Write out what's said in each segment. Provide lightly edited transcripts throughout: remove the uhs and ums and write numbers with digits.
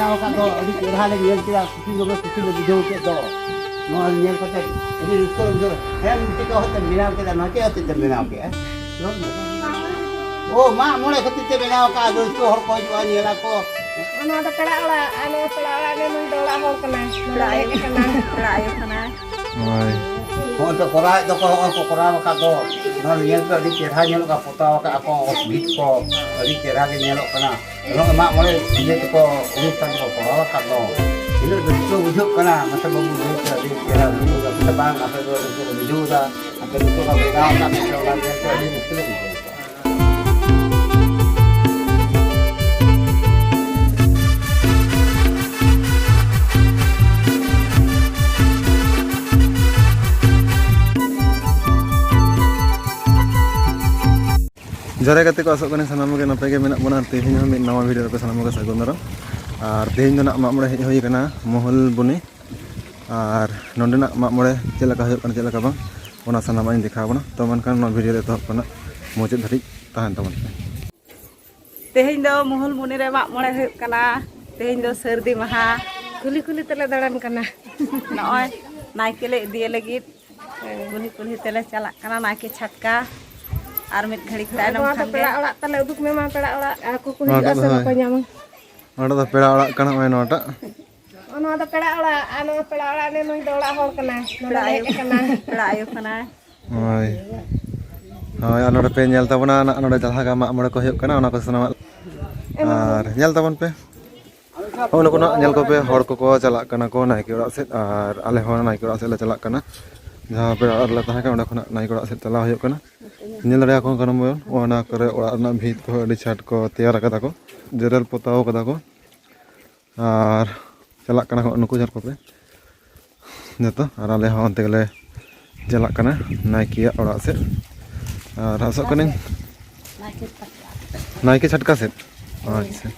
बनाव का दो अभी चेहरा ले नेल किया किसी लोग बुझो के दो नो नेल कते अभी इसको जो है मिट्टी का होते बनाव के ना के होते बनाव के ओ मां मोले खते बनाव का दो इसको हर कोई जो नेला को ana ada pera ola ne nung dola hor kana pera ayo kana oi हो तो कोरा तो को कोरा का दो नो नेल पे अभी चेहरा नेल का पोता का को बीट को अभी चेहरा के नेलो कना नो मा मोले ये को अनुष्ठान को कोरा का दो ini betul wujud kena masa membunuh jadi kira dulu dah terbang apa itu wujud dah apa itu kalau kita tak bisa lagi jadi mungkin जरा कते को आसोग कने सनाम के नपे के मेना बना तेहिन हम नवा वीडियो पे सनाम के सागुन दाराम और तेहिन दो ना माग मोड़े हेज होई कना महल बुनी और नोंडेना माग मोड़े चेलका होय कना चेलका बांग ओना सनाम आइन देखा बना तो मनखान नवा वीडियो रे तहब कना मुचाद धरि ताहन तमन तेहिन दो महल बुनी रे माग मोड़े होय कना तेहिन दो सर्दी महा कुली कुली तले दड़ान कना नय नायके ले दिए लगित कुली कुली तले चला कना नायके छटका और मिट घड़ी तायनम खांगे पेड़ा ओड़ा तले उदुक में मा पेड़ा ओड़ा आको को हिजुआ से को ᱧᱟᱢ ओडा दा पेड़ा ओड़ा कना ओय नोटा ओना दा पेड़ा ओड़ा ने नुई दोड़ा होर कना पेड़ा आयो कना ओय होय अनोडे पे नेल ताबना अनोडे जहां गा माग मोड़े को होय कना ओना को सनाम और नेल ताबन पे ओनो को नेल को पे हर को चला कना को नायके ओड़ा से और आले हो नायके ओड़ा से ले चला कना जहां पेड़ा ओड़ा ताहा का ओंडे खना नायके ओड़ा से चला होय कना नेल रे को कनम ओना करे ओड़ा ना भीत को अडी छाट को तैयार कदा को जेरल पोताव कदा को और चला कना को नुकु जर को पे नेतो और आले हो अंते गले चला कना नायकिया ओड़ा से और हसो कने नायके छटका से अच्छा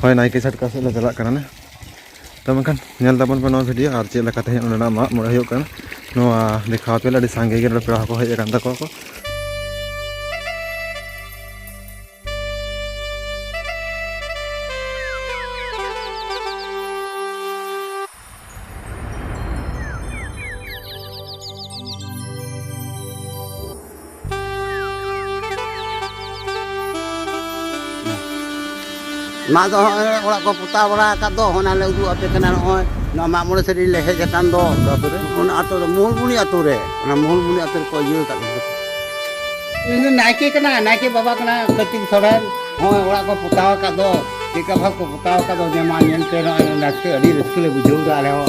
होय नायके छटका से ले चला कना ने तो मनखान नेल ताबन पे नो वीडियो और चे लका ते ओना मा मोड़े होय कना नोआ देखा पे अडी सांगे के पेड़ा को हेज कान तको को मा दो ओड़ा को पुता बड़ा का दो होना ले उदु अपे कना होय न मा मोले से ले हे जकान दो ओन आतो मोहल बुनी आतो रे ना मोहल बुनी आतो को यो का इन नायके कना नायके बाबा कना कति सोरन होय ओड़ा को पुता का दो टिका भाग को पुता का दो जे मा नेन के न नाचते अडी रस्कुले बुझौ दा ले हो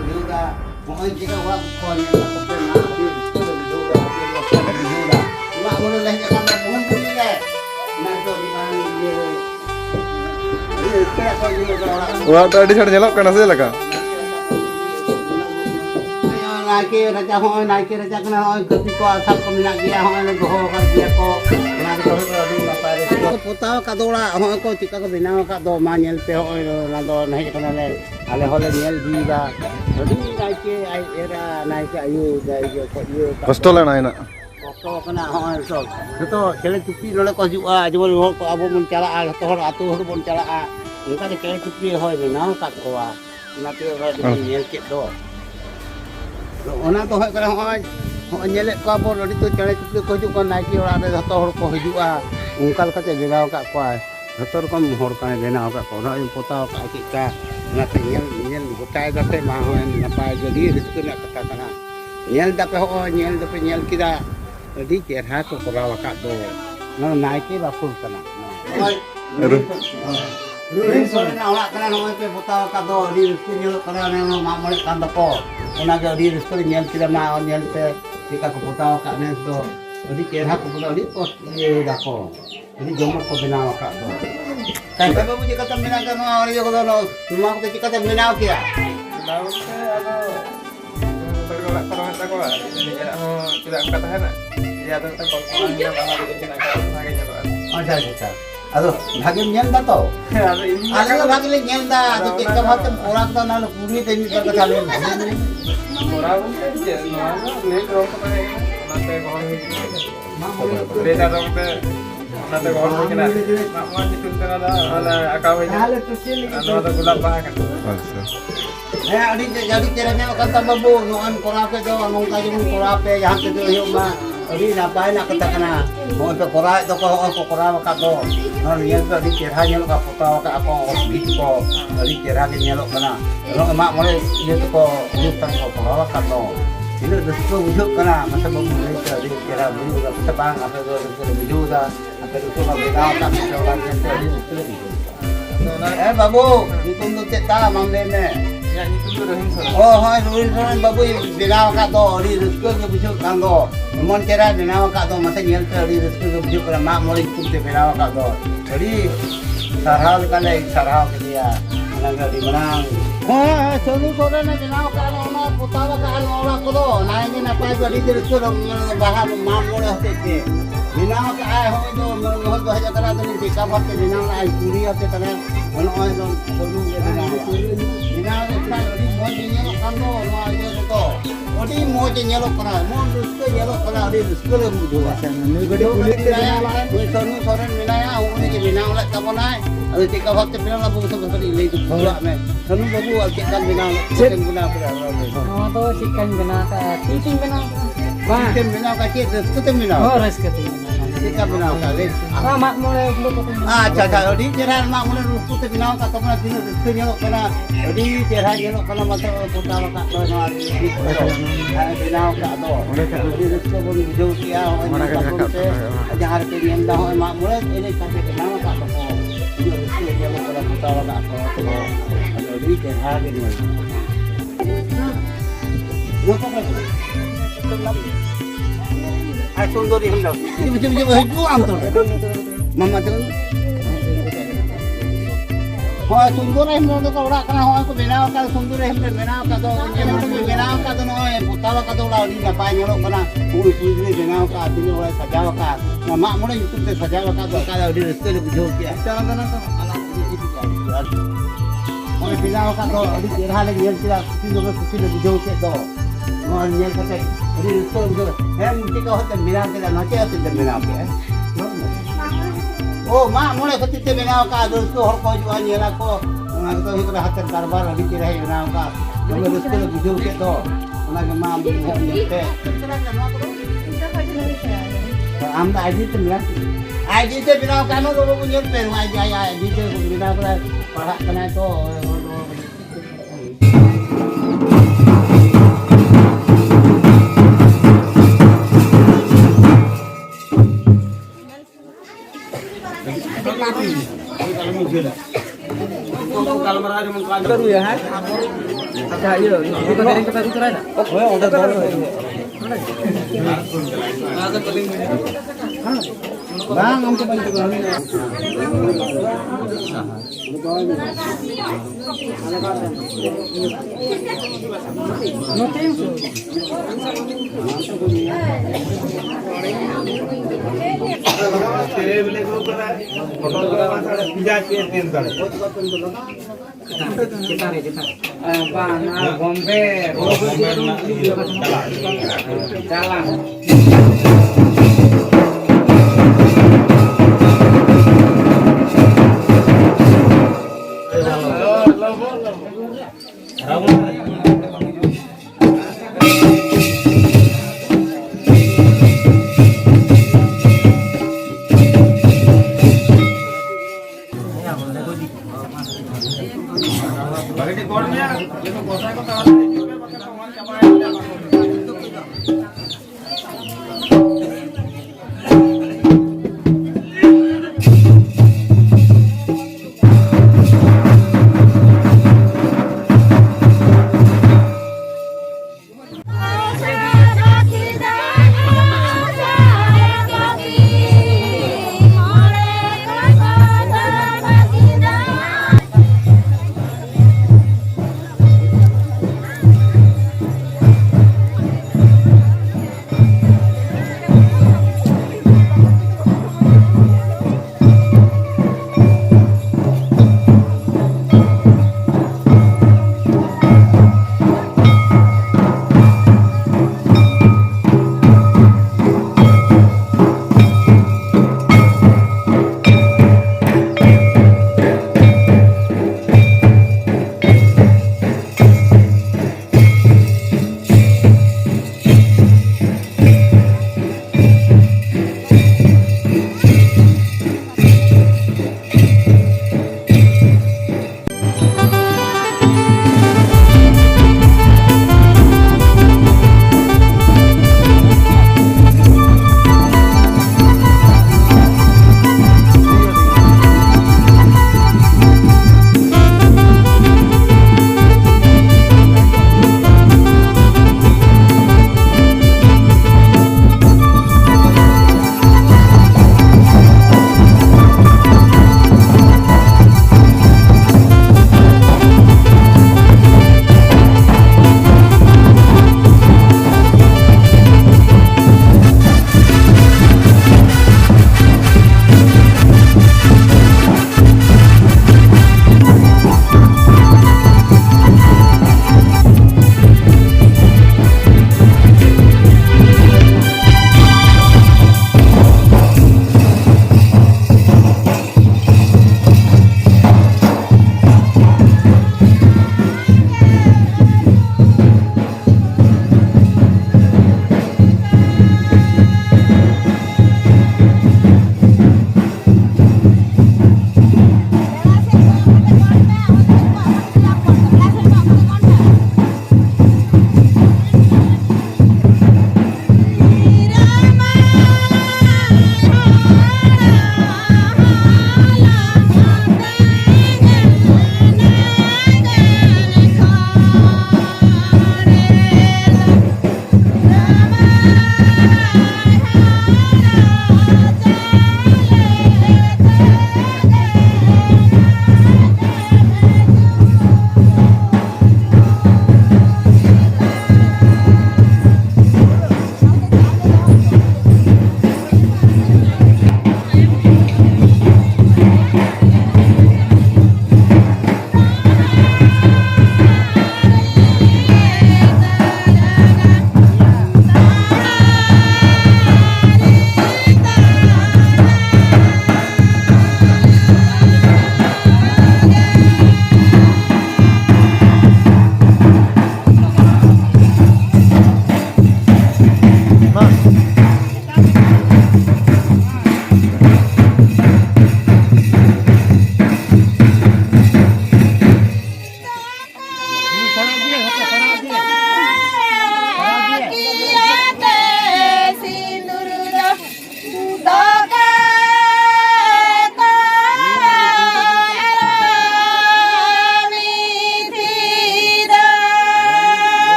बुझौ दा होय टिका ओड़ा को ने को पे ना रस्कुले बुझौ दा मा मोले ले जकान मोहल बुनी ले ना तो ओड़ा तो अडी छड़ नेलो कना से लका नायके राजा हो नायके राजा कना हो कति को सब को मिला गया हो ने गो कर दिया को ना तो अभी ना पारे को पोताव का दोड़ा हो को चिका को बिना का दो मा नेल पे हो ना दो नहीं कना ले आले होले नेल दीगा अडी नायके आई एरा नायके आयु जाय को यो कष्ट लेना आइना तो कना हो तो खेले चुप्पी नले को जुआ जेबल हो को अब मन चला आ तो हर आतो हर बन चला आ उनका के खेले चुप्पी होय ना का कोआ ना ते नेल के दो ओना तो होय करे होय नेले को बोल अडी तो चले चुप्पी को जु को नायकी ओड़ा रे जतो हर को हिजुआ उनका लकते बेनाव का को जतो रकम हर का बेनाव का को ना पोताव का किका ना ते नेल गोटाय दते मा होय नपाय जदी रिस्क ना कथा कना नेल दपे हो नेल दपे नेल किदा अडी चेहरा को कोराव का दो ना नायकी बापुल कना रुई सोना ओड़ा कना होय पे पोताव का दो अडी रिस्क नेल करा ने मा मोले कान दको ओना के अडी रिस्क नेल किदा मा नेल पे टिका को पोताव का ने दो अडी चेहरा को बोला अडी को ये दको अडी जमक को बनाव का दो काय बाबू जी कता मिना का नो और ये को दो तुमा को चिका ते मिनाव किया लाउ से आलो bergolak terus tak kok jadi ho tidak kata hana dia tu tak kok dia bahwa dia kena kata sebagainya loh अच्छा अच्छा अदो भागे नेल दा तो आले भागे ले नेल दा तो चिका भात ओरा का ना पूरी तेनी कर कथा ले orang je no ne orang kata na te gol beda rong te ᱱᱟᱛᱮ ᱜᱚᱲ ᱦᱩᱭ ᱠᱟᱱᱟ ᱢᱟᱜ ᱢᱚᱬᱮ ᱧᱩᱛᱩᱢ ᱛᱮ ᱚᱱᱟ ᱟᱸᱠᱟᱣ ᱦᱩᱭ ᱠᱟᱱᱟ ᱱᱚᱣᱟ ᱫᱚ ᱜᱳᱞᱟᱯ ᱵᱟᱦᱟ ᱠᱟᱱᱟ ᱟᱪᱪᱷᱟ ᱟᱹᱰᱤ ᱪᱮᱦᱨᱟ ᱧᱮᱞᱚᱜ ᱠᱟᱱ ᱛᱟᱢ ᱵᱟᱹᱵᱩ ᱱᱚᱜᱼᱚᱭ ᱠᱚᱨᱟᱣ ᱯᱮ ᱫᱚ ᱱᱚᱝᱠᱟ ᱡᱮᱢᱚᱱ ᱠᱚᱨᱟᱣ ᱯᱮ ᱡᱟᱦᱟᱸ ᱛᱮᱫᱚ ᱦᱩᱭᱩᱜ ᱢᱟ ᱟᱹᱰᱤ ᱱᱟᱯᱟᱭ ᱨᱮᱱᱟᱜ ᱠᱟᱛᱷᱟ ᱠᱟᱱᱟ ᱱᱚᱜᱼᱚᱭ ᱯᱮ ᱠᱚᱨᱟᱣᱮᱫ ᱫᱚᱠᱚ ᱦᱚᱸᱜᱼᱚᱭ ᱠᱚ ᱠᱚᱨᱟᱣ ᱟᱠᱟᱫ ᱫᱚ ᱱᱚᱣᱟ ᱧᱮᱞ ᱯᱮ ᱟᱹᱰᱤ ᱪᱮᱦᱨᱟ ᱧᱮᱞᱚᱜᱼᱟ ᱯᱚᱛᱟᱣ ᱟᱠᱟᱫ ᱠᱚ ᱵᱷᱤᱛ ᱠᱚ ᱟᱹᱰᱤ ᱪᱮᱦᱨᱟ ᱜᱮ ᱧᱮᱞᱚᱜ ᱠᱟᱱᱟ ᱱᱚᱜᱼᱚᱭ ᱢᱟᱜ ᱢᱚᱬᱮ ᱤᱭᱟᱹ ᱛᱮᱠᱚ ᱚᱱᱩᱥᱴᱷᱟᱱ ᱠᱚ ᱠᱚᱨᱟᱣ ᱟᱠᱟᱫ ᱫᱚ ᱛᱤᱱᱟᱹᱜ ᱨᱟᱹᱥᱠᱟᱹ ᱵᱩᱡᱷᱟᱹᱜ ᱠᱟᱱᱟ ᱢᱟᱥᱮ ᱵᱟᱹᱵᱩ ᱞᱟᱹᱭᱛᱮ ᱟᱹᱰᱤ ᱪᱮᱦᱨᱟ ᱵᱩᱡᱷᱟᱹᱜᱼᱟ ᱥᱮ ᱵᱟᱝ ᱟᱯᱮ ᱫᱚ ᱨᱟᱹᱥᱠᱟᱹ ᱞᱮ ᱵᱩᱡᱷᱟᱹᱣᱫᱟ ᱟᱯᱮ ᱨᱟᱹᱥᱠᱟᱹ ᱵᱮᱱᱟᱣ ᱟᱠᱟᱫ ᱯᱮ ᱚᱱᱟ ᱧᱮᱞᱛᱮ ᱟᱹᱰᱤ ᱨᱟᱹᱥᱠᱟᱹ ᱞᱮ ᱵᱩᱡᱷᱟᱹᱣᱫᱟ ᱵᱟᱹᱵᱩ ᱧᱩᱛᱩᱢ ᱫᱚ ᱪᱮᱫ ᱛᱟᱢ ᱟᱢ ᱞᱟᱹᱭ ᱢᱮ ᱤᱧᱟᱹᱜ ᱧᱩᱛᱩᱢ ᱫᱚ ᱨᱚᱦᱤᱢ ᱥᱚᱨᱮᱱ ᱦᱳᱭ ᱨᱚᱦᱤᱢ ᱥᱚᱨᱮᱱ ᱵᱟᱹᱵᱩᱭ ᱵᱮᱱᱟᱣ ᱟᱠᱟᱫ ᱫᱚ ᱟᱹᱰᱤ ᱨᱟᱹᱥᱠᱟᱹ ᱜᱮ ᱵᱩᱡᱷᱟᱹᱜ ᱠᱟᱱ ᱫᱚ ᱮᱢᱚᱱ ᱪᱮᱦᱨᱟᱭ ᱵᱮᱱᱟᱣ ᱟᱠᱟᱫ ᱫᱚ ᱢᱟᱥᱮ ᱧᱮᱞᱛᱮ ᱟᱹᱰᱤ ᱨᱟᱹᱥᱠᱟᱹ ᱜᱮ ᱵᱩᱡᱷᱟᱹᱜ ᱠᱟᱱᱟ ᱢᱟᱜ ᱢᱚᱬᱮ ᱧᱩᱛᱩᱢ ᱛᱮ ᱵᱮᱱᱟᱣ ᱟᱠᱟᱫ ᱫᱚ ᱟᱹᱰᱤ ᱥᱟᱨᱦᱟᱣ ᱞᱮᱠᱟᱞᱮ ᱥᱟᱨᱦᱟᱣ ᱠᱮᱫᱮᱭᱟ ᱚᱱᱟᱜᱮ ᱟᱹᱰᱤ ᱢᱟᱨᱟᱝ ᱦᱮᱸ ᱥᱟᱹᱱᱩ ᱥᱚᱨᱮᱱᱮ ᱵᱮᱱᱟw ᱟᱠᱟᱫ ᱚᱱᱟ ᱯᱚᱛᱟᱣ ᱟᱠᱟᱫ ᱱᱚᱣᱟ ᱚᱲᱟᱜ ᱠᱚᱫᱚ ᱚᱱᱟᱜᱮ ᱱᱟᱯᱟᱭ ᱜᱮ ᱟᱹᱰᱤ ᱨᱟᱹᱥᱠᱟᱹ ᱵᱟᱦᱟ ᱢᱟᱜ ᱢᱚᱬᱮ ᱦᱚᱛᱮᱡ ᱛᱮ ᱵᱮᱱᱟᱣ ᱟᱠᱟᱫᱼᱟᱭ ᱦᱚᱸᱜᱼᱚᱭ ᱫᱚ ᱦᱮᱡ ᱟᱠᱟᱱᱟ ᱪᱮᱠᱟ ᱵᱷᱟᱵᱛᱮ ᱵᱮᱱᱟᱣ ᱞᱮᱜᱼᱟᱭ ᱪᱩᱲᱤ ᱟᱛᱮ ᱛᱟᱦᱞᱮ ᱱᱚᱜᱼᱚᱭ ᱫᱚ ᱥᱟᱹᱱᱩ ᱜᱮ ᱵᱮᱱᱟᱣ ᱞᱮᱠᱷᱟᱱ ᱟᱹᱰᱤ ᱢᱚᱡᱽ ᱜᱮ ᱧᱮᱞᱚᱜ ᱠᱟᱱ ᱫᱚ ᱱᱚᱣᱟ ᱤᱭᱟᱹ ᱨᱮᱫᱚ ᱟᱹᱰᱤ ᱢᱚᱡᱽ ᱧᱮᱞᱚᱜ ᱠᱟᱱᱟ ᱮᱢᱚᱱ ᱨᱟᱹᱥᱠᱟᱹ ᱧᱮᱞᱚᱜ ᱠᱟᱱᱟ ᱟᱹᱰᱤ ᱨᱟᱹᱥᱠᱟᱹ ᱞᱮ ᱵᱩᱡᱷᱟᱹᱣᱟ ᱥᱟᱹᱱᱩ ᱥᱚᱨᱮᱱ ᱢᱮᱱᱟᱭᱟ ᱩᱱᱤ ᱜᱮ ᱵᱮᱱᱟᱣ ᱞᱮᱫ ᱛᱟᱵᱚᱱᱟᱭ ᱟᱫᱚ ᱪᱮᱫᱠᱟ ᱵᱷᱟᱵᱛᱮ ᱵᱮᱱᱟᱣ ᱞᱮᱫᱟ ᱵᱟᱹᱵᱩ ᱥᱚᱸᱜᱮ ᱠᱟᱹᱴᱤᱡ ᱞᱟᱹᱭ ᱫᱚᱦᱚᱣᱟᱜ ᱢᱮ ᱥᱟᱹᱱᱩ ᱵᱟᱹᱵᱩ ᱪᱮᱫ ᱞᱮᱠᱟᱢ ᱵᱮᱱᱟᱣ ᱪᱮᱫ ᱵᱮᱱᱟᱣ ᱠᱮᱫᱟ ᱱᱚᱣᱟ ᱫᱚ ᱪᱮᱫᱠᱟᱧ ᱵᱮᱱᱟᱣ ᱠᱟᱜᱼᱟ ᱛᱤᱛᱤᱧ ᱵᱮᱱᱟᱣ ᱠᱟᱜᱼᱟ ᱵᱟᱝ ᱪᱮᱫ ᱵᱮᱱᱟᱣ ᱠᱟᱜ ᱪᱮᱫ ᱨᱟᱹᱥᱠᱟᱹ ᱛᱮᱢ ᱵᱮᱱᱟᱣ ᱦᱚᱸ ᱨᱟᱹᱥᱠᱟᱹ ᱛᱤᱧ ᱪᱮᱫᱠᱟ ᱵᱮᱱᱟᱣ ᱠᱟᱜ ᱞᱟᱹᱭ ᱵᱮᱱᱟᱣ ᱢᱟᱜ ᱢᱚᱬᱮ ᱦᱤᱞᱳᱜ ᱠᱚᱛᱮᱧ ᱟᱪᱪᱷᱟ ᱟᱪᱪᱷᱟ ᱟᱹᱰᱤ ᱪᱮᱦᱨᱟ ᱢᱟᱜ ᱢᱚᱬᱮ ᱨᱟᱹᱥᱠᱟᱹ ᱛᱮ ᱵᱮᱱᱟᱣ ᱟᱠᱟᱫ ᱛᱟᱵᱚᱱᱟ ᱛᱤᱱᱟᱹᱜ ᱨᱟᱹᱥᱠᱟᱹ ᱧᱮᱞᱚᱜ ᱠᱟᱱᱟ ᱟᱹᱰᱤ ᱪᱮᱦᱨᱟ ᱧᱮᱞᱚᱜ ᱠᱟᱱᱟ ᱢᱟᱛᱚ ᱯᱚᱛᱟᱣ ᱟᱠᱟᱫ ᱫᱚ ᱱᱚᱣᱟ ᱵᱮᱱᱟᱣ ᱟᱠᱟᱫ ᱫᱚ ᱟᱹᱰᱤ ᱨᱟᱹᱥᱠᱟᱹ ᱵᱚᱱ ᱵᱩᱡᱷᱟᱹᱣ ᱠᱮᱜᱼᱟ ᱱᱚᱜᱼᱚᱭ ᱡᱟᱦᱟᱸ ᱨᱮᱯᱮ ᱧᱮᱞ ᱮᱫᱟ ᱱᱚᱜᱼᱚᱭ ᱢᱟᱜ ᱢᱚᱬᱮ ᱮᱱᱮᱡ ᱠᱟᱛᱮ ᱵᱮᱱᱟᱣ ᱟᱠᱟᱫ ᱫᱚᱠᱚ ᱛᱤᱱᱟᱹᱜ ᱨᱟᱹᱥᱠᱟᱹ ᱧᱮᱞᱚᱜ ᱠᱟᱱᱟ ᱯᱚᱛᱟᱣ ᱟᱠᱟᱫ ᱠᱚ ᱟᱹᱰᱤ ᱪᱮᱦᱨᱟ ᱜᱮ ᱧᱮᱞᱚᱜ সুন্দরী হল মামা দেখুন হয় সুন্দর ওড়াগ কানা হয় ko benaw ka সুন্দর হেমরে benaw ka do benaw ka do noy potawa ka do oড়াগ di napai nyelok kana ui pui benaw ka dini oড়াগ sajaw ka mama mone YouTube te sajaw ka do ka adi reske le bujho ki cara kana to anak oy benaw ka do adi cerha le nyel tira kusi le bujho ki do noy nyel kate adi reske bujho hem tika hote benaw ke na che ate benaw ke oh mak mole kati te benaw ka do to hor ko ju anyela ko ona to hikra hater karbar adi cerha benaw ka noy reske le bujho ki do ona ke ma bu te আমরা ID তে মিলাম ID তে বিনাও কানো তো বউ নিয়ে pen ID তে বিনাও করে পড়া কানা তো करू ya ha अच्छा ये kita dari kita utar ada oh udah bang am to bantu kami jalan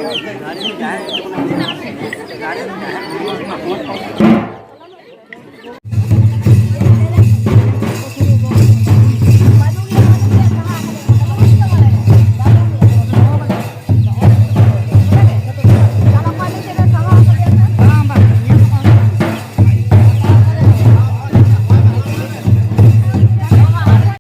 गाड़ी में जाए गाड़ी में जाए